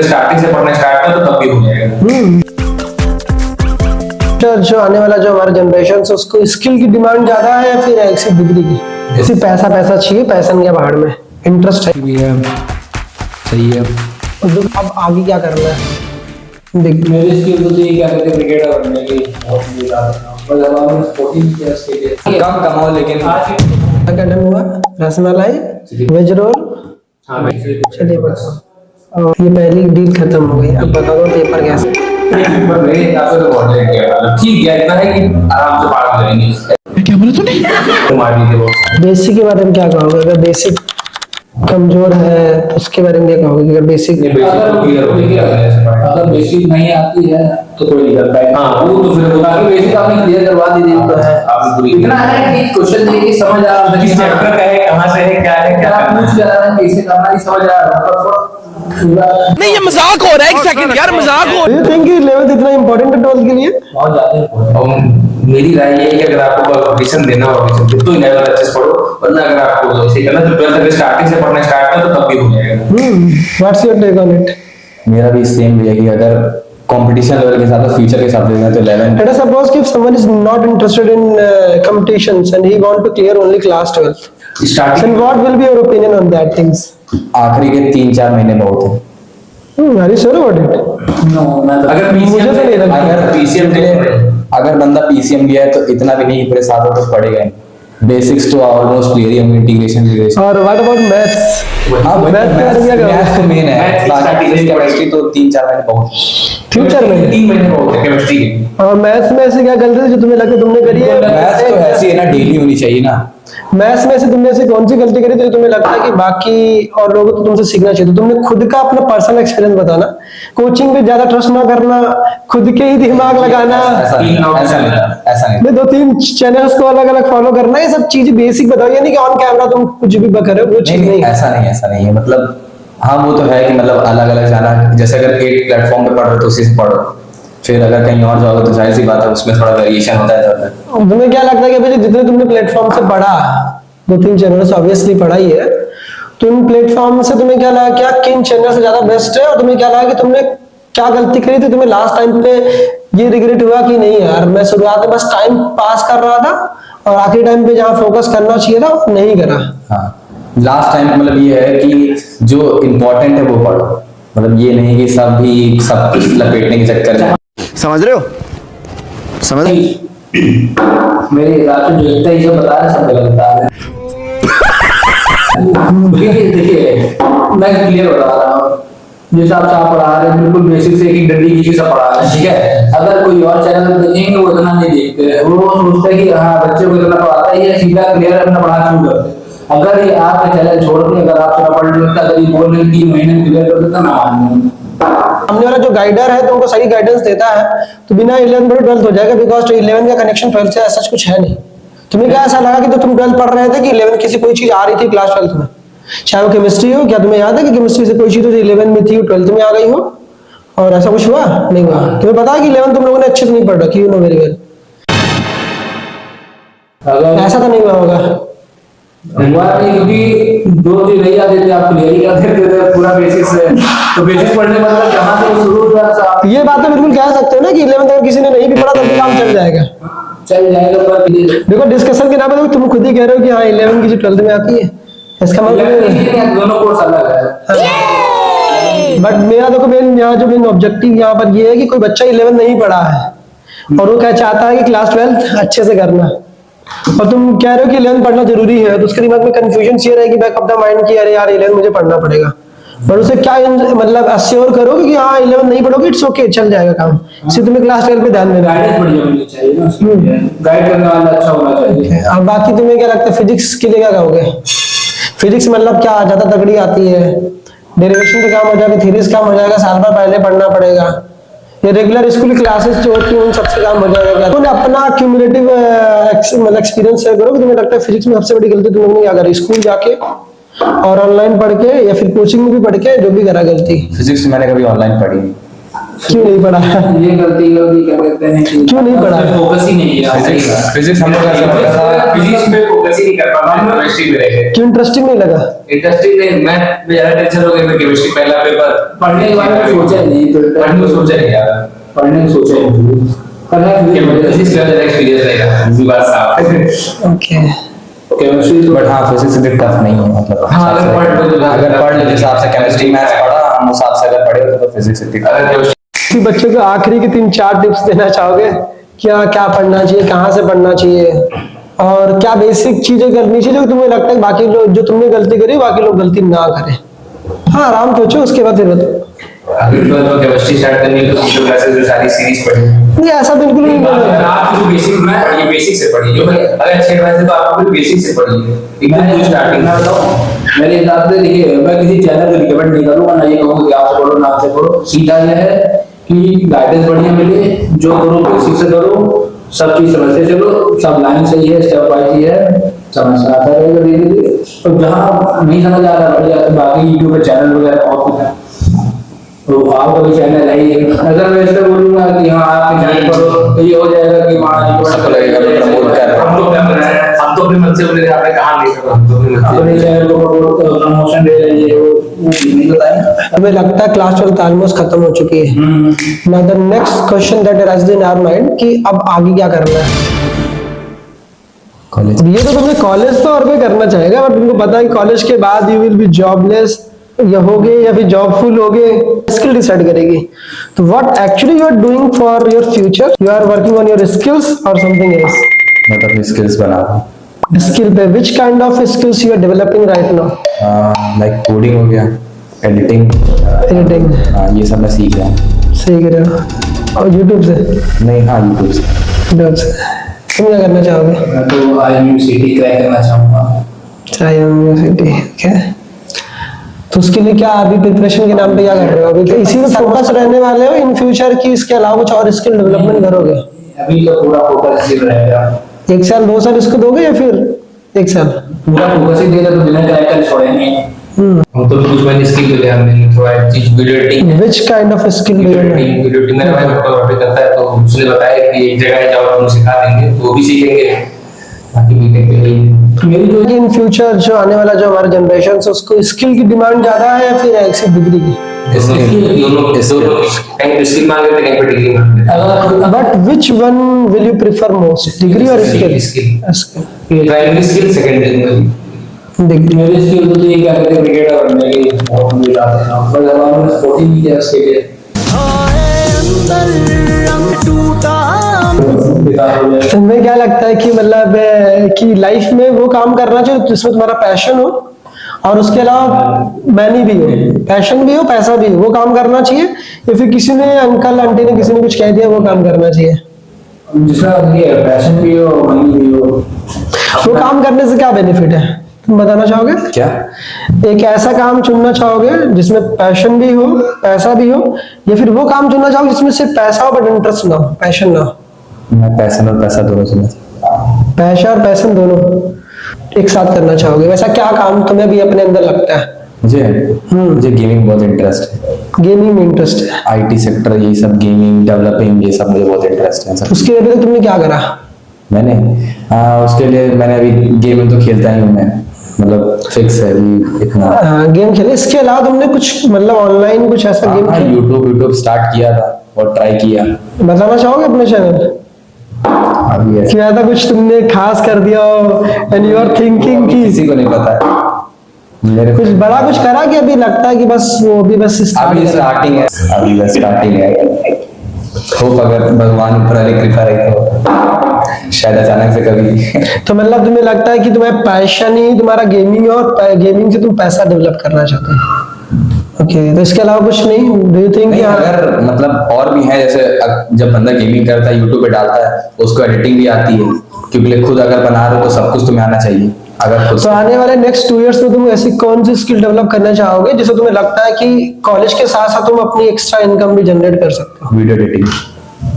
Starting से पढ़ना start कर तो तब भी हो जाएगा। जो आने वाला जो हमारा जनरेशन है उसको स्किल की डिमांड ज्यादा है या फिर ऐसी डिग्री की? सिर्फ पैसा पैसा चाहिए, पैसा नहीं है बाहर में, इंटरेस्ट है भी है, सही है। अब आगे क्या करना है? देख मेरी स्किल तो यही क्या कहते हैं, क्रिकेटर बनने की कम कमाओ लेकिन क्या डन हुआ? रसमलाई, वेज रोल, चलिए बस। और ये पहली डील खत्म हो गई। अब बता दो पेपर कैसे? पर मेरे हिसाब से तो बहुत है, ठीक है, इतना है कि आराम से पार कर लेंगे। क्या बोला तूने? तुम्हारी दी बहुत बेसिक के बारे में क्या कहोगे? अगर बेसिक कमजोर है तो उसके बारे में क्या कहोगे? अगर बेसिक अगर बेसिक नहीं आती है तो कोई नहीं करता है। हाँ वो तो फिर बाकी बेसिक आपने क्लियर करवा दी तो है। इतना है कि क्वेश्चन देख के समझ आ रहा है किस चैप्टर का है, कहाँ से है, क्या है, क्या करना पूछ है। जा रहा है, कैसे करना है समझ आ रहा है। नहीं ये मजाक हो रहा है, एक सेकंड यार, मजाक हो। Do you think कि 11th इतना इम्पोर्टेंट है 12th के लिए? बहुत ज्यादा और मेरी राय ये है कि अगर आपको ऑडिशन देना हो ऑडिशन तो 11 अच्छे से पढ़ो, वरना अगर आपको ऐसे करना तो 12th तक स्टार्टिंग से पढ़ना स्टार्ट कर तो तब भी हो जाएगा। What's your take on it? मेरा भी सेम है कि अगर कंपटीशन लेवल के साथ फ्यूचर के साथ देखना तो 11 Let us suppose if someone is not interested in competitions and he want to clear only class 12th. Then starting what will be your opinion on that things? आखिरी के 3-4 महीने बहुत है। Are you sure about it? No मैं तो अगर मुझे तो नहीं लगता। अगर पीसीएम के लिए अगर बंदा पीसीएम लिया है तो इतना भी नहीं, पूरे साल कुछ पढ़ेगा। बेसिक्स तो ऑलमोस्ट क्लियर ही होंगे, इंटीग्रेशन रिलेशन। और what about maths? हाँ Math के बारे में क्या कहोगे? मैथ्स तो मेन है, Maths बाकी starting केमिस्ट्री तो 3-4 महीने बहुत। फ्यूचर में 3 महीने बहुत है केमिस्ट्री के। और मैथ्स में ऐसे क्या गलती थी जो तुम्हें लगता तुमने करी है? मैथ्स तो ऐसी है ना, डेली होनी चाहिए ना। मैथ्स में से तुमने ऐसी कौन सी गलती करी थी जो तुम्हें लगता है कि बाकी और लोगों को तुमसे सीखना चाहिए? तो तुमने खुद का अपना पर्सनल एक्सपीरियंस बताना, कोचिंग पे ज्यादा ट्रस्ट ना करना, खुद के ही दिमाग लगाना, ऐसा नहीं, ऐसा नहीं। 2-3 चैनल्स को अलग अलग फॉलो करना, ये सब चीजें बेसिक बताओ। ये नहीं कि ऑन कैमरा तुम कुछ भी बक रहे हो, वो चीज नहीं है। ऐसा नहीं है। मतलब हाँ वो तो है कि मतलब अलग अलग जाना, जैसे अगर एक प्लेटफॉर्म पे पढ़ रहे हो तो उसी से पढ़ो, फिर अगर कहीं और जाओगे तो जाहिर सी बात है उसमें थोड़ा वेरिएशन होता है। तुम्हें क्या लगता है कि भाई जितने तुमने प्लेटफॉर्म से पढ़ा, 2-3 चैनल से ऑब्वियसली पढ़ा ही है, तो इन प्लेटफॉर्म से तुम्हें क्या लगा, क्या किन चैनल से ज्यादा बेस्ट है? और तुम्हें क्या लगा कि तुमने क्या गलती करी थी, तुम्हें लास्ट टाइम पे ये रिग्रेट हुआ कि नहीं यार मैं शुरुआत में बस टाइम पास कर रहा था और आखिरी टाइम पे जहाँ फोकस करना चाहिए था वो नहीं करा? हाँ लास्ट टाइम मतलब ये है कि जो इम्पोर्टेंट है वो पढ़ो, मतलब ये नहीं कि सब कुछ लपेटने के चक्कर में। समझ रहे हो? समझ मेरे हिसाब से जो इतना ही सब बता रहे सब गलत बता रहे हैं। देखिए मैं क्लियर बता रहा हूँ, जिस हिसाब से आप पढ़ा रहे हैं बिल्कुल बेसिक से एक डंडी की से पढ़ा रहे हैं, ठीक है। अगर कोई और चैनल देखेंगे वो इतना नहीं देखते, वो सोचते हैं कि हाँ बच्चे को इतना पढ़ाता ही है, सीधा क्लियर अपना पढ़ा शुरू करते हैं। अगर ये आपका चैनल छोड़ के अगर आप थोड़ा पढ़ लेते, अगर ये बोल रहे 3 महीने में क्लियर कर देता ना मान। सामने वाला जो गाइडर है तुमको सही गाइडेंस देता है तो बिना 11th में 12th हो जाएगा, बिकॉज 11th का कनेक्शन 12th से ऐसा कुछ है नहीं। तुम्हें क्या ऐसा लगा कि तो तुम 12th पढ़ रहे थे कि 11th किसी कोई चीज आ रही थी क्लास 12th में, चाहे वो केमिस्ट्री हो? क्या तुम्हें याद है कि केमिस्ट्री से कोई चीज 11th में थी 12th में आ गई हो? और ऐसा कुछ हुआ नहीं हुआ? तुम्हें पता है कि 11th तुम लोगों ने अच्छे से नहीं पढ़ रखी, यू नो वेरी वेल। ऐसा तो नहीं हुआ होगा? हुआ नहीं, क्योंकि 2 चीज नहीं आते थे, आप क्लियर ही कर देते थे पूरा बेसिस से। तो बेसिस पढ़ने मतलब जहां से वो शुरू हुआ था ये बात तो बिल्कुल कह सकते हो ना कि 11th अगर किसी ने नहीं भी पढ़ा तब भी काम चल जाएगा। चल जाएगा। पर देखो डिस्कशन के नाम पे तुम खुद ही कह रहे हो कि हाँ 11th की जो 12th में आती है, इसका मतलब दोनों कोर्स अलग है। बट मेरा देखो मेन ऑब्जेक्टिव यहाँ पर ये है कि कोई बच्चा 11th नहीं पढ़ा है और वो क्या चाहता है कि क्लास 12th अच्छे से करना, और तुम कह रहे हो कि 11th पढ़ना जरूरी है, तो उसके दिमाग में कंफ्यूजन ये रहेगी बैक ऑफ द माइंड कि अरे यार 11th मुझे पढ़ना पड़ेगा। पर उसे क्या मतलब अश्योर करोगे कि हाँ 11th नहीं पढ़ोगे, इट्स ओके, चल जाएगा काम, सिर्फ तुम्हें क्लास 12 पे ध्यान देना है। गाइडेंस बढ़िया होनी चाहिए ना उसमें, गाइड करने वाला अच्छा होना चाहिए। अब बाकी तुम्हें क्या लगता है फिजिक्स के लिए क्या कहोगे? फिजिक्स मतलब क्या ज्यादा तगड़ी आती है, डेरिवेशन पे काम हो जाएगा, थ्योरीज काम हो जाएगा, साल भर पहले पढ़ना पड़ेगा, ये रेगुलर स्कूल क्लासेस जो होती हैं उन सबसे काम हो जाएगा? क्या तुमने अपना क्यूमुलेटिव मतलब एक्सपीरियंस शेयर करो कि तुम्हें लगता है फिजिक्स में सबसे बड़ी गलती तुम लोगों ने क्या करी, स्कूल जाके और ऑनलाइन पढ़ के या फिर कोचिंग में भी पढ़ के जो भी करा गलती? फिजिक्स मैंने कभी ऑनलाइन पढ़ी नहीं। क्यों नहीं पढ़ा? ये गलती क्या कहते हैं कि क्यों नहीं पढ़ा? फोकस ही नहीं है। फिजिक्स हम लोग ऐसा लगता था फिजिक्स पे फोकस ही नहीं कर पाता, केमिस्ट्री पे रह गए। क्यों इंटरेस्टिंग नहीं लगा? इंटरेस्टिंग नहीं, मैथ में ज्यादा टेंशन हो गई, मैं केमिस्ट्री पहला पेपर पढ़ने के बारे में सोचा ही नहीं, तो पढ़ने को सोचा नहीं यार, पढ़ने की सोचा ही नहीं। पर है फिजिक्स का ज्यादा एक्सपीरियंस रहेगा इसी बात साफ। ओके। केमिस्ट्री तो बट हाँ फिजिक्स भी टफ नहीं है मतलब हाँ, अगर पढ़ लो तो अगर पढ़ लो जिस हिसाब से केमिस्ट्री मैथ्स पढ़ा हम उस हिसाब से अगर पढ़े हो तो फिजिक्स इतनी अगर केमिस्ट्री किसी बच्चे को आखिरी की 3-4 टिप्स देना चाहोगे? क्या क्या पढ़ना चाहिए, कहाँ से पढ़ना चाहिए, और क्या बेसिक चीजें करनी चाहिए जो तुम्हें लगता है बाकी लोग, जो तुमने गलती करी बाकी लोग गलती ना करें? हाँ, आराम सोचो, उसके बाद फिर बताओ। अगर तो केमिस्ट्री स्टार्ट करनी है तो कंप्यूटर क्लासेस में सारी सीरीज पढ़ी। नहीं, ऐसा बिल्कुल नहीं बोला। आप जो बेसिक में ये बेसिक से पढ़िए, जो अगर अच्छे एडवाइस है तो आपको बेसिक से पढ़िए, एकदम स्टार्टिंग में। बताऊं मेरे हिसाब से, देखिए मैं किसी चैनल को रिकमेंड नहीं करूंगा, ना ये कहूंगा कि आप पढ़ो ना आपसे पढ़ो। सीधा यह है कि गाइडेंस बढ़िया मिले, जो करो बेसिक से करो, सब चीज समझते चलो, सब लाइन सही है, स्टेप वाइज ही है, समझ आता रहेगा धीरे धीरे। और जहाँ नहीं समझ आ रहा बढ़िया, बाकी यूट्यूब पे चैनल वगैरह बहुत कुछ है, तो आपका भी चैनल है ही। अगर मैं इस पे बोलूंगा कि हाँ आप चैनल पढ़ो तो ये हो जाएगा कि वहाँ सबको लगेगा मैं प्रमोट कर रहा हूँ। हम तो अपने मन से बोले आपने कहा नहीं करा, हम तो अपने मन से अपने चैनल को प्रमोशन दे रहे हैं, वो नहीं बताएंगे। हमें लगता है क्लास 12 ऑलमोस्ट खत्म हो चुकी है। Now the next question that arise in our mind कि अब आगे क्या करना है? कॉलेज ये तो तुमने कॉलेज तो और कोई करना चाहेगा, बट तुमको पता है कि कॉलेज के बाद यू विल बी जॉबलेस, या होगे या फिर जॉबफुल होगे, स्किल डिसाइड करेगी। तो what actually you are doing for your future? You are working on your skills और समथिंग एल्स? मतलब अपनी स्किल्स बना रहा हूँ। स्किल पे which kind of skills you are developing right now? Like coding हो गया, एडिटिंग, एडिटिंग, ये सब मैं सीख रहा हूँ। सही कर रहे हो। और यूट्यूब से? नहीं हाँ यूट्यूब से। यूट्यूब से। तुम क्या करना चाहोगे? मैं तो IMUCT क्रैक करना चाहूंगा। चाहे यूनिवर्सिटी, ओके। तो उसके लिए क्या अभी प्रिपरेशन के नाम पे क्या कर रहे हो? अभी तो इसी में फोकस रहने वाले हो इन फ्यूचर की, इसके अलावा कुछ और स्किल डेवलपमेंट करोगे? अभी तो पूरा फोकस इसी पे रहेगा। 1 साल 2 साल इसको दोगे या फिर 1 साल? पूरा फोकस ही देगा तो बिना क्रैक कर छोड़ेंगे। हम तो कुछ मैंने स्किल पे ध्यान देंगे, थोड़ा चीज video editing. Which kind of skill video editing मेरा भाई फोटोग्राफी करता है, तो उसने बताया कि एक जगह जाओ तुम सिखा देंगे, तो वो भी सीखेंगे। बाकी बीटेक के लिए मेरी जो इन फ्यूचर जो आने वाला जो हमारा जनरेशन है उसको स्किल की डिमांड ज्यादा है या फिर एक डिग्री की? दोनों कहीं पे स्किल मांगते हैं, कहीं पे डिग्री मांगते हैं। अगर but which one will you prefer most, degree और skill? Skill primary skill, secondary degree. मेरी स्किल तो ये क्या कहते हैं, क्रिकेटर बनने की बहुत मुझे चाहते हैं, पर हमारे स्पोर्टिंग नहीं किया उसके लिए। तुम्हें क्या लगता है कि मतलब कि लाइफ में वो काम करना चाहिए जिसमें तुम्हारा पैशन हो और उसके अलावा मनी भी हो, पैशन भी हो, पैसा भी हो, वो काम करना चाहिए, या फिर किसी ने अंकल आंटी ने किसी ने कुछ कह दिया वो काम करना चाहिए? जिसका ये पैशन भी हो, मनी भी हो। वो काम करने से क्या बेनिफिट है तुम बताना चाहोगे? क्या? एक ऐसा काम चुनना चाहोगे जिसमें पैशन भी हो, पैसा भी हो, या फिर वो काम चुनना चाहोगे जिसमें सिर्फ पैसा हो बट इंटरेस्ट ना हो, पैशन ना हो? मैं पैशन और पैसा दोनों चुना। पैसा और पैशन दोनों एक साथ करना चाहोगे? वैसा क्या काम तुम्हें भी अपने अंदर लगता है? मुझे गेमिंग बहुत इंटरेस्ट है। गेमिंग में इंटरेस्ट है? आईटी सेक्टर, ये सब गेमिंग डेवलपिंग, ये सब मुझे बहुत इंटरेस्ट है। सब उसके लिए तुमने क्या करा? मैंने उसके लिए मैंने अभी गेम तो खेलता ही हूँ मैं, मतलब फिक्स है अभी इतना। गेम खेले, इसके अलावा तुमने कुछ मतलब ऑनलाइन कुछ ऐसा गेम खेला? यूट्यूब स्टार्ट किया था और ट्राई किया। बताना चाहोगे अपने चैनल अभी ऐसे कि ऐसा कुछ तुमने खास कर दिया हो एंड यू आर थिंकिंग कि किसी को नहीं पता मेरे कुछ बड़ा कुछ करा कि अभी लगता है कि बस वो भी बस अभी स्टार्टिंग है, अभी बस स्टार्टिंग है। होप अगर भगवान ऊपर वाली कृपा रही तो शायद अचानक से कभी तो मतलब तुम्हें लगता है कि तुम्हें पैशन ही तुम्हारा गेमिंग है और गेमिंग से तुम पैसा डेवलप करना चाहते हो? ओके, तो इसके अलावा कुछ नहीं? डू यू थिंक नहीं, अगर मतलब और भी है, जैसे जब बंदा गेमिंग करता है यूट्यूब पे डालता है उसको एडिटिंग भी आती है, क्योंकि खुद अगर बना रहे हो तो सब कुछ तुम्हें आना चाहिए। अगर खुद तो आने वाले नेक्स्ट 2 इयर्स में तुम ऐसी कौन सी स्किल डेवलप करना चाहोगे जिससे तुम्हें लगता है कि कॉलेज के साथ साथ तुम अपनी एक्स्ट्रा इनकम भी जनरेट कर सकते हो? Video editing.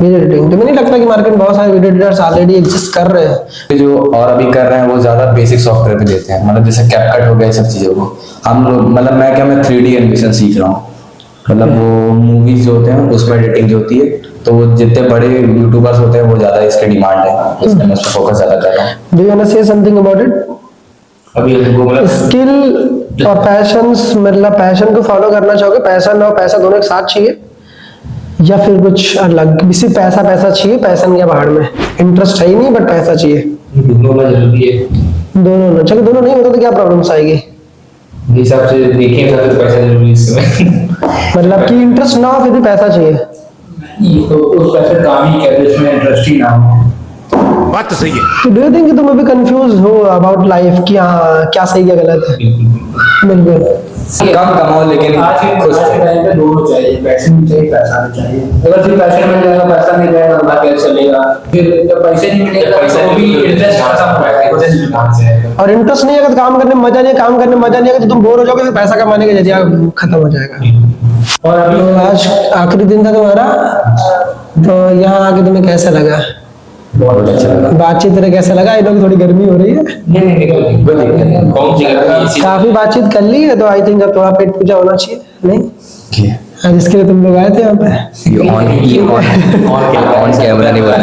वीडियो एडिटिंग, तुम्हें नहीं लगता कि मार्केट में बहुत सारे वीडियो एडिटर्स ऑलरेडी एग्जिस्ट कर रहे हैं? जो और अभी कर रहे हैं वो ज्यादा बेसिक सॉफ्टवेयर पे देते हैं, मतलब जैसे कैपकट हो गया, सब चीजों को हम लोग मतलब मैं 3D एनिमेशन सीख रहा हूँ। मतलब वो मूवीज जो होते हैं उसमें एडिटिंग जो होती है, तो वो जितने बड़े यूट्यूबर्स होते हैं वो ज्यादा इसकी डिमांड है, इसलिए मैं उस पर फोकस ज्यादा कर रहा हूँ। Do you want to say something about it? अभी हमको मतलब स्किल और पैशंस, मतलब पैशन को फॉलो करना चाहोगे, पैशन और पैसा दोनों एक साथ चाहिए, या फिर कुछ अलग? सिर्फ पैसा पैसा चाहिए, पैशन या बाहर में इंटरेस्ट है ही नहीं बट पैसा चाहिए? दोनों में जरूरी है। दोनों ना, चलो दोनों नहीं होता तो क्या प्रॉब्लम्स आएगी? जिस हिसाब से देखें तो पैसा जरूरी है इस समय। मतलब कि इंटरेस्ट ना हो फिर भी पैसा चाहिए? तो उस पैसे काम ही क्या जिसमें इंटरेस्ट ही ना हो। बात तो सही है। तो डू यू थिंक कि तुम अभी कंफ्यूज हो अबाउट लाइफ कि हाँ क्या सही क्या गलत है? बिल्कुल। कम कमाओ लेकिन आज के खुश टाइम पे दोनों चाहिए, पैसे भी चाहिए पैसा भी चाहिए। अगर सिर्फ पैसे मिल जाएगा पैसा नहीं जाएगा तो बात कैसे चलेगा? फिर जब पैसे नहीं मिलेगा पैसा तो भी इंटरेस्ट खत्म हो जाएगा, इंटरेस्ट कहाँ से आएगा? और इंटरेस्ट नहीं है तो काम करने में मजा नहीं है, काम करने में मजा नहीं है तो तुम बोर हो जाओगे, फिर पैसा कमाने का जरिया खत्म हो जाएगा। और अभी तो आज आखिरी दिन था तुम्हारा, तो यहाँ आके तुम्हें कैसा लगा? बहुत अच्छा लगा। बातचीत तरह कैसा लगा? आई नो थोड़ी गर्मी हो रही है, नहीं निकल कौन सी गलती? काफी बातचीत कर ली है, तो आई थिंक अब थोड़ा पेट पूजा होना चाहिए नहीं? आज इसके लिए तुम लोग आए थे यहाँ पे। ये ऑन कैमरा नहीं बोला।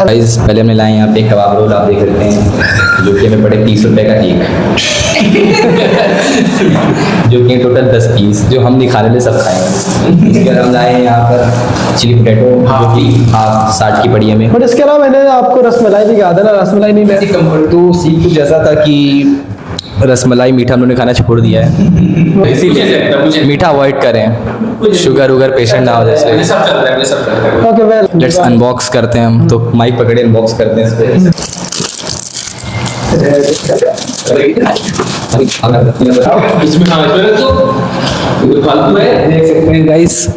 गाइस पहले हमने लाए यहाँ पे कबाब रोल, आप देख सकते हैं, जो कि हमें पड़े 30 रुपए का एक, जो कि टोटल 10 पीस, जो हम नहीं खाने ले सब खाएंगे। इसके बाद हम लाए हैं यहाँ पर चिली पोटैटो, जो कि हाफ 60 की पड़ी हमें। और इसके अलावा मैंने आपको रसमलाई भी कहा था ना, रसमलाई नहीं ले? तो सीन कुछ ऐसा था कि रसमलाई मीठा हम लोगों ने खाना छोड़ दिया है, इसीलिए मीठा अवॉइड करें, शुगर उगर पेशेंट ना हो मुझे जाए। सब चल रहा है, मुझे सब चल रहा है। ओके वेल, लेट्स अनबॉक्स करते हैं हम, तो माइक पकड़े अनबॉक्स करते हैं इसको। इसमें हाँ इसमें तो फालतू है, देख सकते हैं गाइस,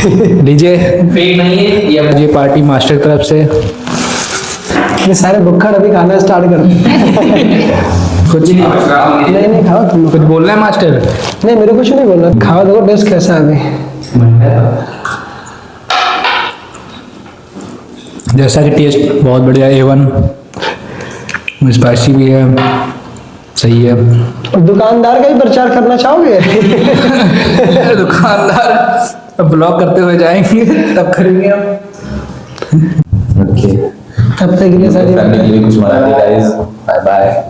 लीजिए फेक नहीं है ये। ये पार्टी मास्टर तरफ से ये सारे बुक्खड़ अभी खाना स्टार्ट करते हैं। कुछ नहीं। नहीं नहीं खाओ तुम लोग। कुछ बोलना है मास्टर? नहीं मेरे कुछ नहीं बोलना, खाओ, देखो टेस्ट कैसा है अभी। जैसा कि टेस्ट बहुत बढ़िया, A1, स्पाइसी भी है, सही है। और दुकानदार का ही प्रचार करना चाहोगे? दुकानदार ब्लॉग करते हुए जाएंगे तब करेंगे हम। ओके, तब तक के लिए सारी फैमिली के लिए कुछ मना गाइस, बाय बाय।